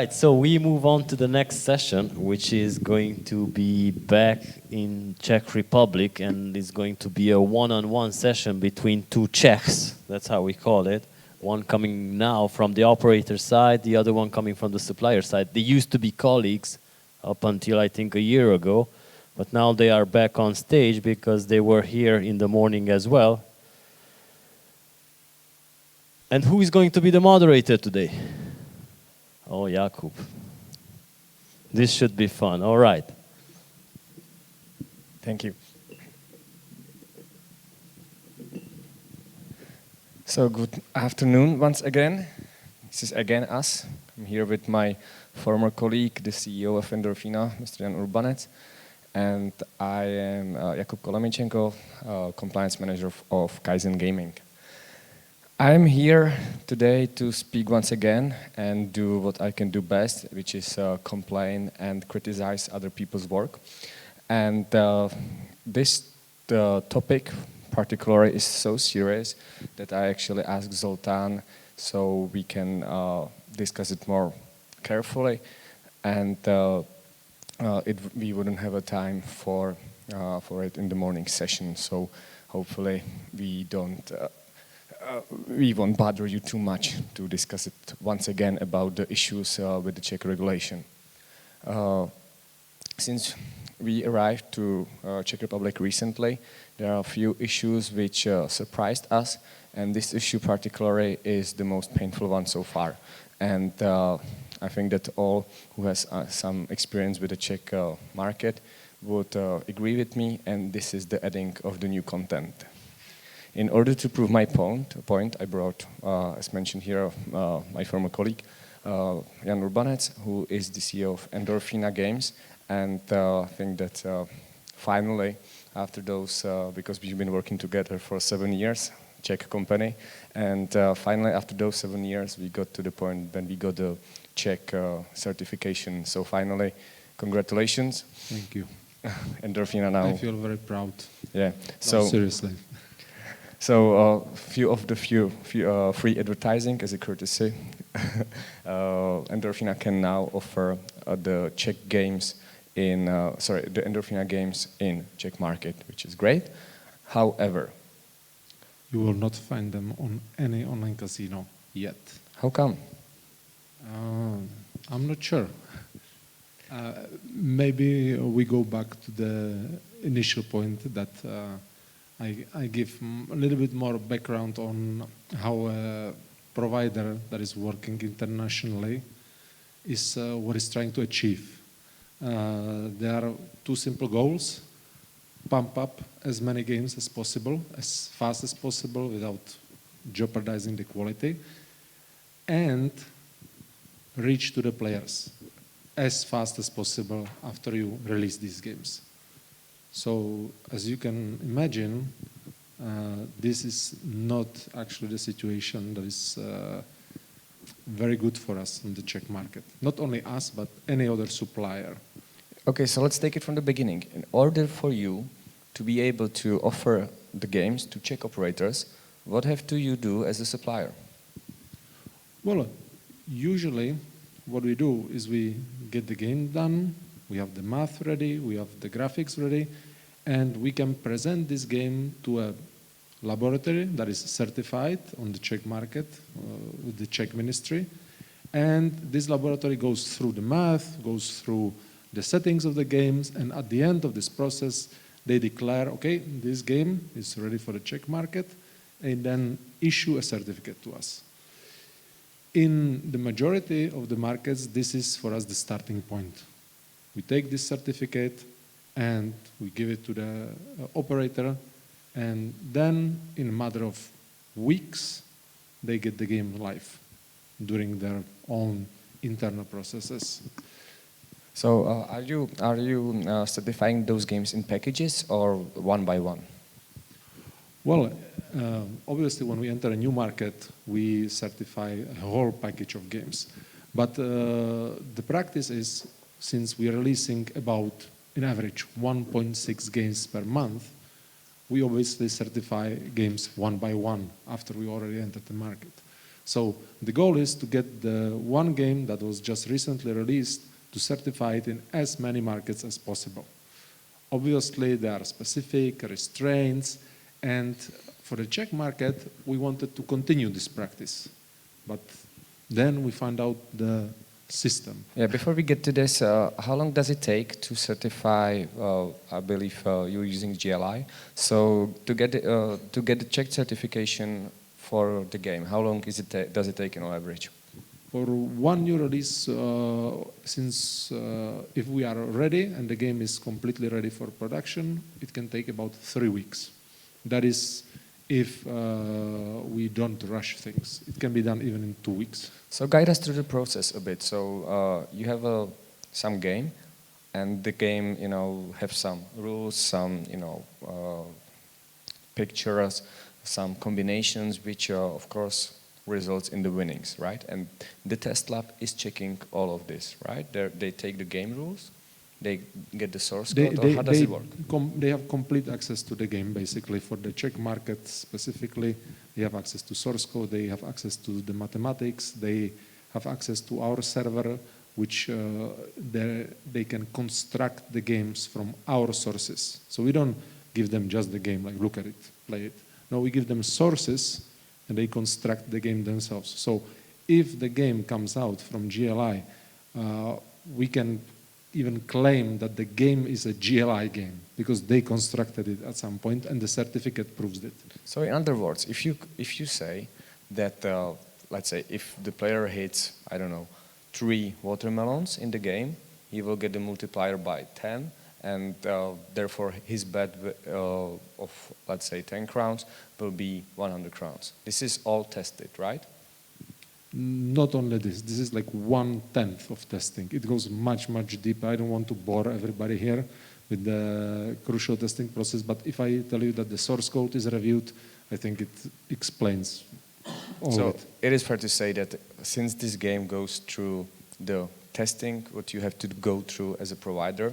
right, so we move on to the next session, which is going to be back in Czech Republic, and is going to be a one-on-one session between two Czechs. That's how we call it. One coming now from the operator side, the other one coming from the supplier side. They used to be colleagues up until I think a year ago, but now they are back on stage because they were here in the morning as well. And who is going to be the moderator today? Oh, Jakub. This should be fun. All right. Thank you. So good afternoon once again. This is again us. I'm here with my former colleague, the CEO of Endorphina, Mr. Urbanec, and I am Jakub Kolomicenko, compliance manager of Kaizen Gaming. I'm here today to speak once again and do what I can do best, which is complain and criticize other people's work. And this topic particularly is so serious that I actually asked Zoltán so we can discuss it more carefully, and we wouldn't have a time for it in the morning session. So hopefully we won't bother you too much to discuss it once again about the issues with the Czech regulation. Since we arrived to Czech Republic recently, there are a few issues which surprised us, and this issue particularly is the most painful one so far. And I think that all who has some experience with the Czech market would agree with me, and this is the adding of the new content. In order to prove my point, I brought, as mentioned here, my former colleague, Jan Urbanec, who is the CEO of Endorphina Games, and I think that finally, after those, because we've been working together for 7 years, Czech company, and finally after those 7 years, we got to the point when we got the Czech certification. So finally, congratulations. Thank you. Endorphina now. I feel very proud. Yeah. So seriously. So few free advertising as a courtesy. Endorphina can now offer the Czech games in the Endorphina games in Czech market, which is great. However, you will not find them on any online casino yet. How come? I'm not sure. Maybe we go back to the initial point that I give a little bit more background on how a provider that is working internationally is what is trying to achieve. There are two simple goals: pump up as many games as possible, as fast as possible without jeopardizing the quality, and reach to the players as fast as possible after you release these games. So, as you can imagine, this is not actually the situation that is very good for us in the Czech market. Not only us, but any other supplier. Okay, so let's take it from the beginning. In order for you to be able to offer the games to Czech operators, what have to you do as a supplier? Well, usually what we do is we get the game done, we have the math ready, we have the graphics ready, and we can present this game to a laboratory that is certified on the Czech market with the Czech ministry. And this laboratory goes through the math, goes through the settings of the games, and at the end of this process, they declare, okay, this game is ready for the Czech market, and then issue a certificate to us. In the majority of the markets, this is for us the starting point. We take this certificate and we give it to the operator, and then in a matter of weeks, they get the game live during their own internal processes. So are you certifying those games in packages or one by one? Well, obviously when we enter a new market, we certify a whole package of games. But the practice is, since we are releasing about, in average, 1.6 games per month, we obviously certify games one by one after we already entered the market. So the goal is to get the one game that was just recently released to certify it in as many markets as possible. Obviously, there are specific restraints, and for the Czech market, we wanted to continue this practice. But then we found out the system. Yeah, before we get to this, how long does it take to certify, I believe you're using GLI, so to get the Czech certification for the game, how long does it take on average? For one new release, since if we are ready and the game is completely ready for production, it can take about 3 weeks. That is if we don't rush things. It can be done even in 2 weeks. So guide us through the process a bit. So you have some game, and the game, have some rules, some, pictures, some combinations, which of course results in the winnings, right? And the test lab is checking all of this, right? They take the game rules, they get the source code, or how does it work? They have complete access to the game, basically. For the Czech market specifically, they have access to source code, they have access to the mathematics, they have access to our server, which they can construct the games from our sources. So we don't give them just the game, like look at it, play it. No, we give them sources, and they construct the game themselves. So if the game comes out from GLI, we can even claim that the game is a GLI game because they constructed it at some point and the certificate proves it. So in other words, if you say that, let's say, if the player hits, I don't know, 3 watermelons in the game, he will get the multiplier by 10, and therefore his bet of, let's say, 10 crowns will be 100 crowns. This is all tested, right? Not only this is like 1/10 of testing. It goes much, much deeper. I don't want to bore everybody here with the crucial testing process, but if I tell you that the source code is reviewed, I think it explains all of it. So it is fair to say that since this game goes through the testing, what you have to go through as a provider,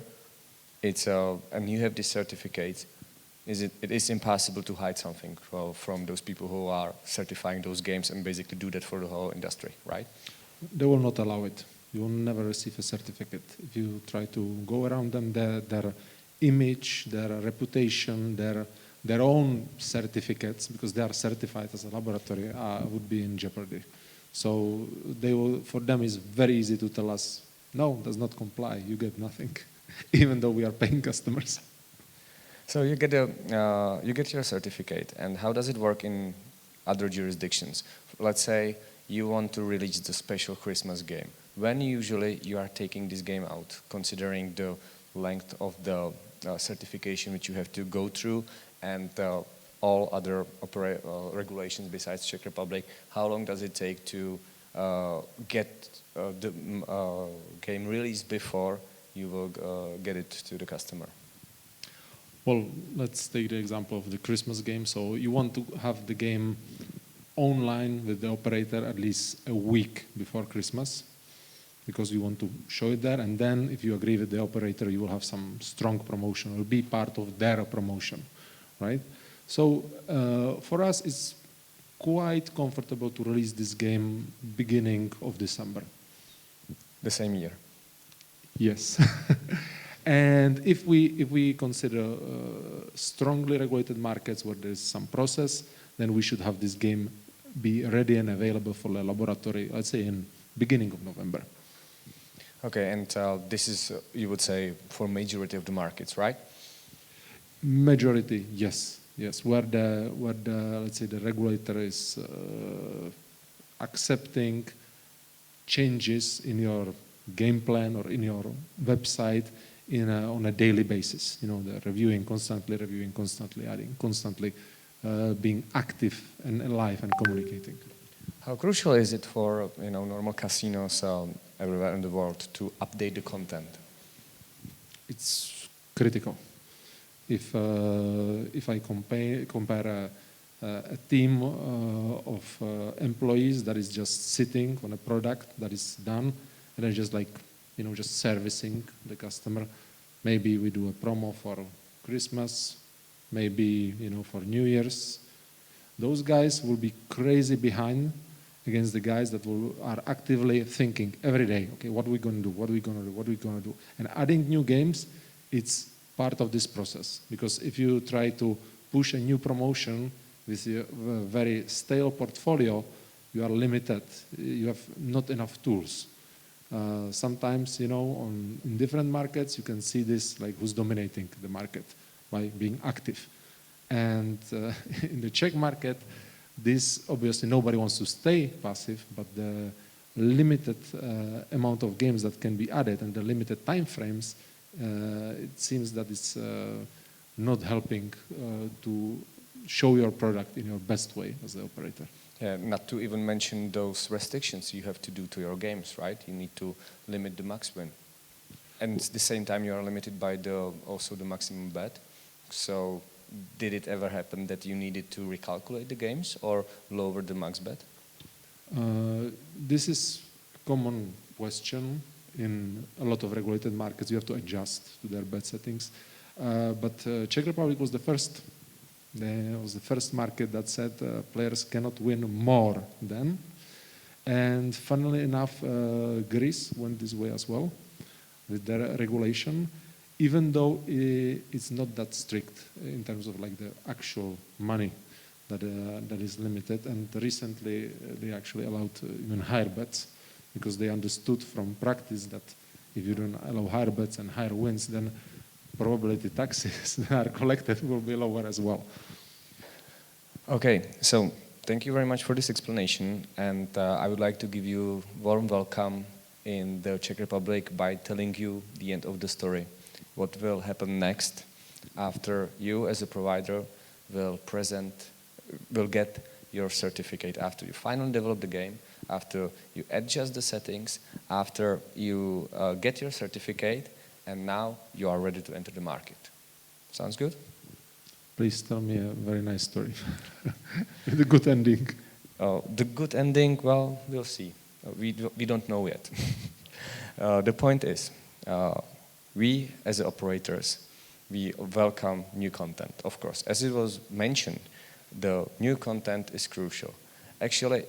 and you have this certificate, it is impossible to hide something from those people who are certifying those games and basically do that for the whole industry, right? They will not allow it. You will never receive a certificate. If you try to go around them, their image, their reputation, their own certificates, because they are certified as a laboratory, would be in jeopardy. So for them it's very easy to tell us, no, does not comply, you get nothing, even though we are paying customers. So you get your certificate, and how does it work in other jurisdictions? Let's say you want to release the special Christmas game. When usually you are taking this game out, considering the length of the certification which you have to go through and all other regulations besides Czech Republic, how long does it take to get the game released before you will get it to the customer? Well, let's take the example of the Christmas game. So you want to have the game online with the operator at least a week before Christmas because you want to show it there. And then if you agree with the operator, you will have some strong promotion. It will be part of their promotion, right? So for us, it's quite comfortable to release this game beginning of December. The same year? Yes. And if we consider strongly regulated markets where there's some process, then we should have this game be ready and available for the laboratory, let's say in beginning of November. Okay, and this is, you would say, for majority of the markets, right? Majority, yes. Yes, where the let's say the regulator is accepting changes in your game plan or in your website on a daily basis. You know, they're reviewing, constantly adding, constantly being active and alive and communicating. How crucial is it for normal casinos everywhere in the world to update the content? It's critical. If I compare a team of employees that is just sitting on a product that is done and then just just servicing the customer, maybe we do a promo for Christmas, maybe for New Year's. Those guys will be crazy behind, against the guys that are actively thinking every day, okay, what are we going to do, what are we going to do, what are we going to do? And adding new games, it's part of this process. Because if you try to push a new promotion with a very stale portfolio, you are limited. You have not enough tools. Sometimes, you know, in different markets, you can see this, like who's dominating the market by being active. And in the Czech market, this obviously nobody wants to stay passive, but the limited amount of games that can be added and the limited time frames, it seems that it's not helping to show your product in your best way as the operator. Yeah, not to even mention those restrictions you have to do to your games, right? You need to limit the max win. And at the same time, you are limited by also the maximum bet. So did it ever happen that you needed to recalculate the games or lower the max bet? This is a common question in a lot of regulated markets. You have to adjust to their bet settings. But Czech Republic was the first. It was the first market that said players cannot win more than. And funnily enough, Greece went this way as well with their regulation, even though it's not that strict in terms of like the actual money that is limited. And recently they actually allowed even higher bets because they understood from practice that if you don't allow higher bets and higher wins, then probability taxes that are collected will be lower as well. Okay, so thank you very much for this explanation, and I would like to give you a warm welcome in the Czech Republic by telling you the end of the story. What will happen next after you as a provider will get your certificate, after you finally develop the game, after you adjust the settings, after you get your certificate, and now you are ready to enter the market. Sounds good? Please tell me a very nice story. The good ending. The good ending, well, we'll see. We don't know yet. The point is, we as operators, we welcome new content, of course. As it was mentioned, the new content is crucial. Actually,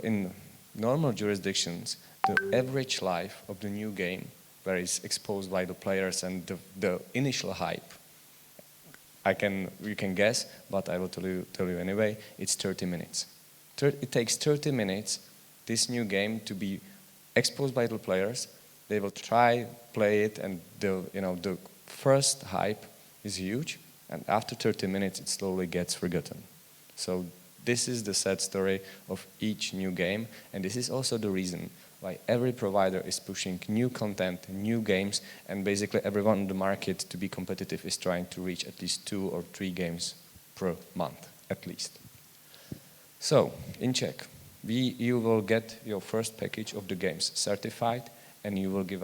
in normal jurisdictions, the average life of the new game, where it's exposed by the players and the initial hype, you can guess, but I will tell you anyway, it's 30 minutes. It takes 30 minutes, this new game, to be exposed by the players. They will try, play it, and the first hype is huge, and after 30 minutes it slowly gets forgotten. So this is the sad story of each new game, and this is also the reason why every provider is pushing new content, new games, and basically everyone in the market, to be competitive, is trying to reach at least 2 or 3 games per month, at least. So, in Czech, you will get your first package of the games certified, and you will give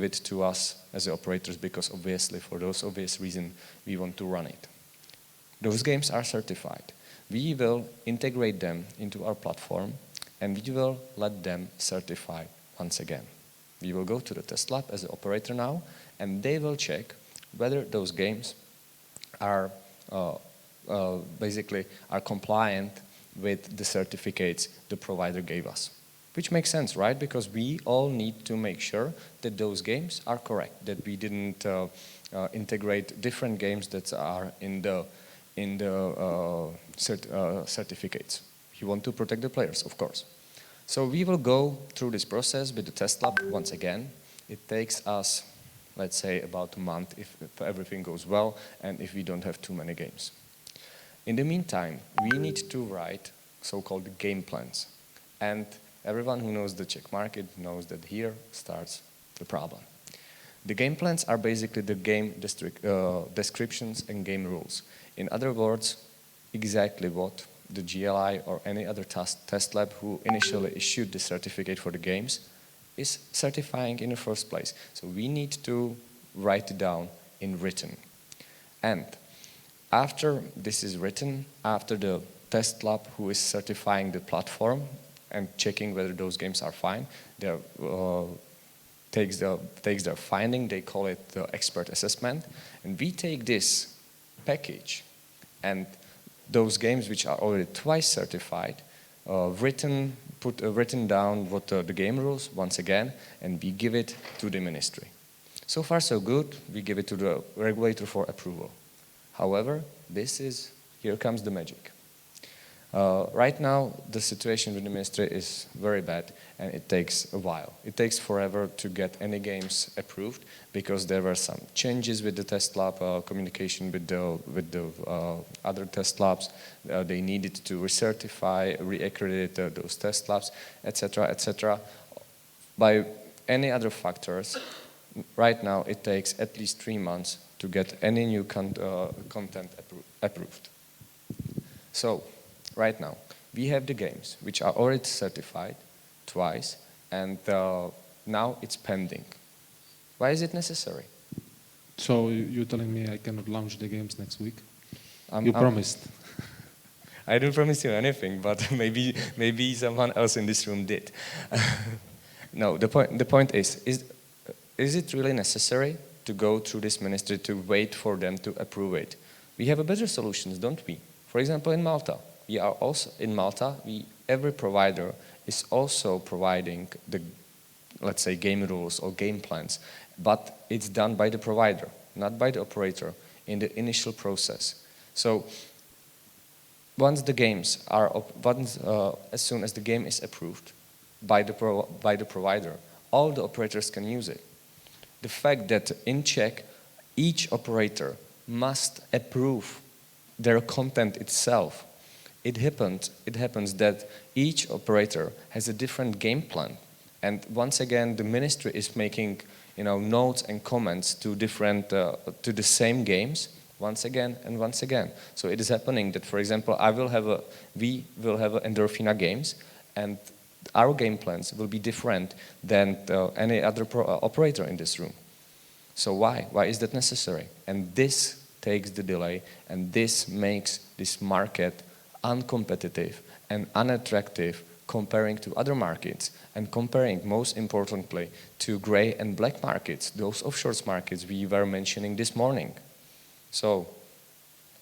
it to us as the operators, because obviously, for those obvious reasons, we want to run it. Those games are certified. We will integrate them into our platform, and we will let them certify once again. We will go to the test lab as an operator now, and they will check whether those games are basically compliant with the certificates the provider gave us. Which makes sense, right? Because we all need to make sure that those games are correct, that we didn't integrate different games that are in the certificates. You want to protect the players, of course. So we will go through this process with the test lab once again. It takes us, let's say, about a month if everything goes well and if we don't have too many games. In the meantime, we need to write so-called game plans. And everyone who knows the Czech market knows that here starts the problem. The game plans are basically the game descriptions and game rules. In other words, exactly what the GLI or any other test lab who initially issued the certificate for the games is certifying in the first place. So we need to write it down in written. And after this is written, after the test lab who is certifying the platform and checking whether those games are fine, they takes their finding, they call it the expert assessment, and we take this package and those games which are already twice certified, written put written down what the game rules once again, and we give it to the ministry. So far so good, we give it to the regulator for approval. However, here comes the magic. Right now, the situation with the ministry is very bad, and it takes a while. It takes forever to get any games approved because there were some changes with the test lab, communication with the other test labs. They needed to recertify, reaccredit those test labs, etc., etc. By any other factors, right now it takes at least 3 months to get any new content approved. So, right now, we have the games which are already certified twice, and now it's pending. Why is it necessary? So you're telling me I cannot launch the games next week? You promised. I didn't promise you anything, but maybe someone else in this room did. No, the point is it really necessary to go through this ministry to wait for them to approve it? We have a better solutions, don't we? For example, in Malta. Every provider is also providing the, let's say, game rules or game plans, but it's done by the provider, not by the operator in the initial process. So as soon as the game is approved by the provider, all the operators can use it. The fact that in Czech, each operator must approve their content itself. It happens that each operator has a different game plan, and once again the ministry is making notes and comments to to the same games once again and once again. So it is happening that, for example, we will have Endorphina games, and our game plans will be different than any other operator in this room. So why? Why is that necessary? And this takes the delay, and this makes this market uncompetitive and unattractive comparing to other markets, and comparing, most importantly, to gray and black markets, those offshore markets we were mentioning this morning. So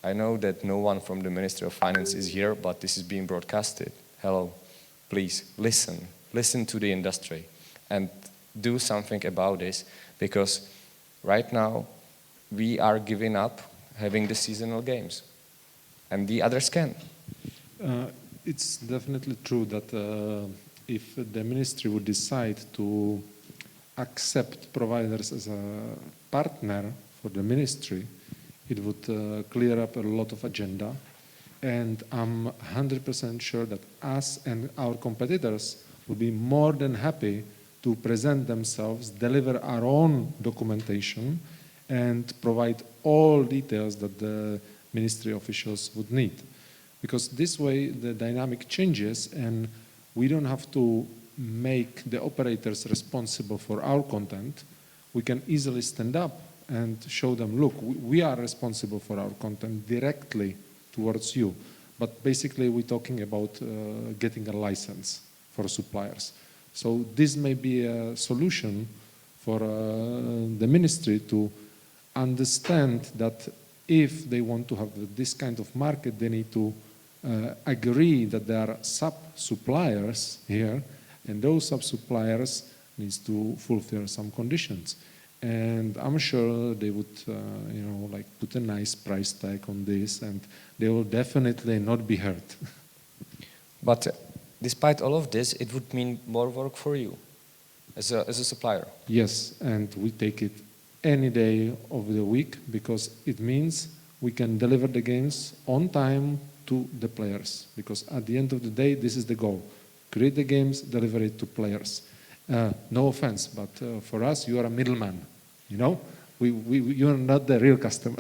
I know that no one from the Ministry of Finance is here, but this is being broadcasted. Hello, please listen to the industry and do something about this, because right now we are giving up having the seasonal games, and the others can. It's definitely true that if the ministry would decide to accept providers as a partner for the ministry, it would clear up a lot of agenda. And I'm 100% sure that us and our competitors will be more than happy to present themselves, deliver our own documentation, and provide all details that the ministry officials would need. Because this way the dynamic changes, and we don't have to make the operators responsible for our content. We can easily stand up and show them, look, we are responsible for our content directly towards you. But basically we're talking about getting a license for suppliers. So this may be a solution for the ministry to understand that if they want to have this kind of market, they need to agree that there are sub-suppliers here, and those sub-suppliers needs to fulfill some conditions. And I'm sure they would, put a nice price tag on this, and they will definitely not be hurt. But despite all of this, it would mean more work for you as a supplier. Yes, and we take it any day of the week, because it means we can deliver the games on time to the players. Because at the end of the day, this is the goal. Create the games, deliver it to players. No offense, but for us, you are a middleman. You are not the real customer.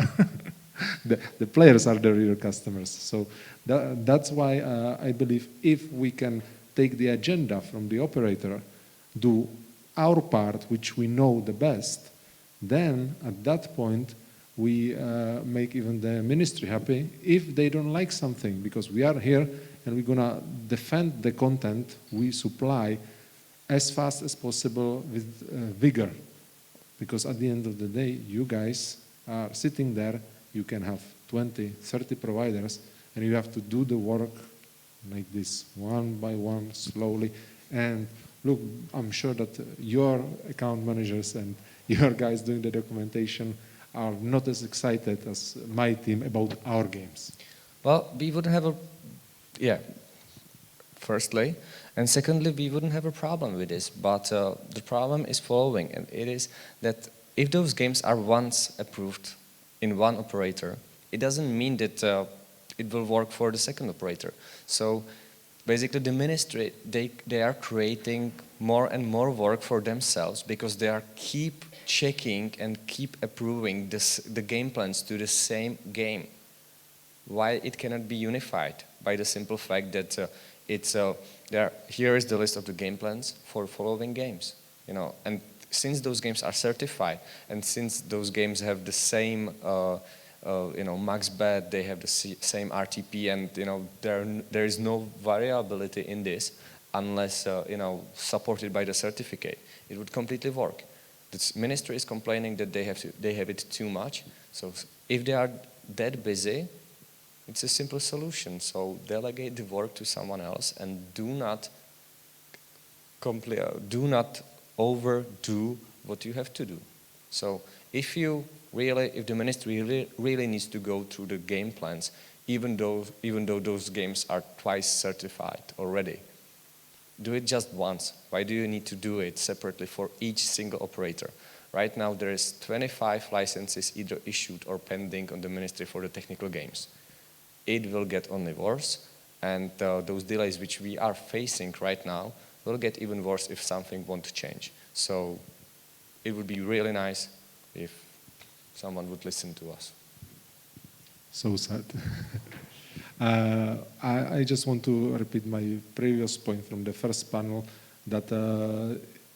the players are the real customers. So that's why I believe if we can take the agenda from the operator, do our part, which we know the best, then at that point we make even the ministry happy if they don't like something, because we are here and we're gonna defend the content we supply as fast as possible with vigor. Because at the end of the day, you guys are sitting there, you can have 20, 30 providers, and you have to do the work make this one by one, slowly. And look, I'm sure that your account managers and your guys doing the documentation are not as excited as my team about our games. Well, we wouldn't have firstly, and secondly, we wouldn't have a problem with this, but the problem is following, and it is that if those games are once approved in one operator, it doesn't mean that it will work for the second operator. So basically the ministry, they are creating more and more work for themselves because they are keep checking and keep approving the game plans to the same game. Why it cannot be unified? By the simple fact that here is the list of the game plans for following games, and since those games are certified and since those games have the same max bet, they have the same RTP, and there is no variability in this unless supported by the certificate. It would completely work. The ministry is complaining that they have it too much. So if they are that busy, it's a simple solution. So delegate the work to someone else and do not overdo what you have to do. So if the ministry really needs to go through the game plans, even though those games are twice certified already, do it just once. Why do you need to do it separately for each single operator? Right now there is 25 licenses either issued or pending on the ministry for the technical games. It will get only worse, and those delays which we are facing right now will get even worse if something won't change. So it would be really nice if someone would listen to us. So sad. I just want to repeat my previous point from the first panel that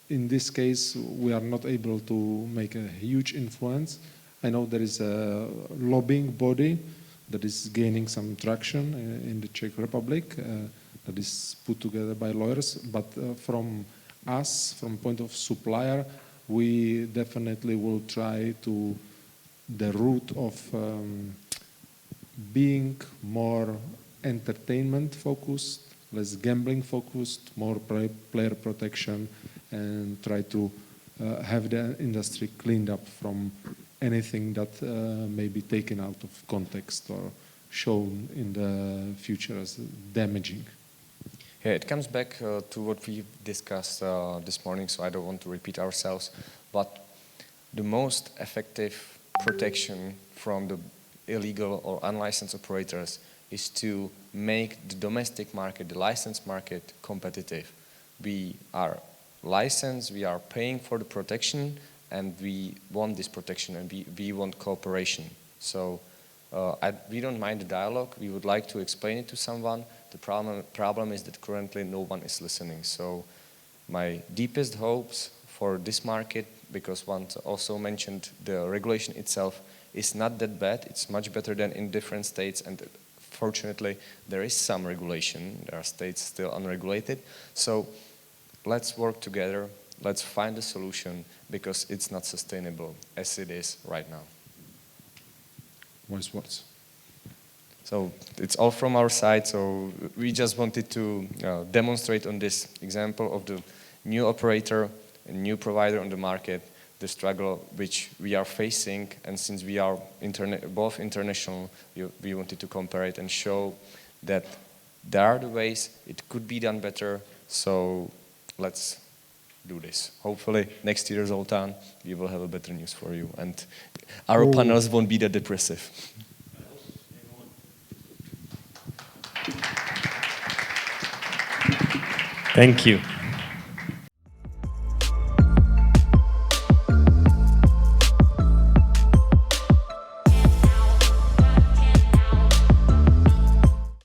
in this case we are not able to make a huge influence. I know there is a lobbying body that is gaining some traction in the Czech Republic that is put together by lawyers, but from us, from point of supplier, we definitely will try to the route of being more entertainment focused, less gambling focused, more player protection, and try to have the industry cleaned up from anything that may be taken out of context or shown in the future as damaging. Yeah, it comes back to what we discussed this morning, so I don't want to repeat ourselves, but the most effective protection from the illegal or unlicensed operators is to make the domestic market, the licensed market, competitive. We are licensed, we are paying for the protection, and we want this protection, and we want cooperation. So we don't mind the dialogue. We would like to explain it to someone. The problem is that currently no one is listening. So my deepest hopes for this market, because one also mentioned the regulation itself is not that bad. It's much better than in different states, and fortunately there is some regulation. There are states still unregulated. So let's work together. Let's find a solution, because it's not sustainable as it is right now. Wise words. So it's all from our side. So we just wanted to demonstrate on this example of the new operator, a new provider on the market, the struggle which we are facing. And since we are both international, we wanted to compare it and show that there are the ways it could be done better. So let's do this. Hopefully next year, Zoltán, we will have a better news for you, and our panels won't be that depressive. Thank you.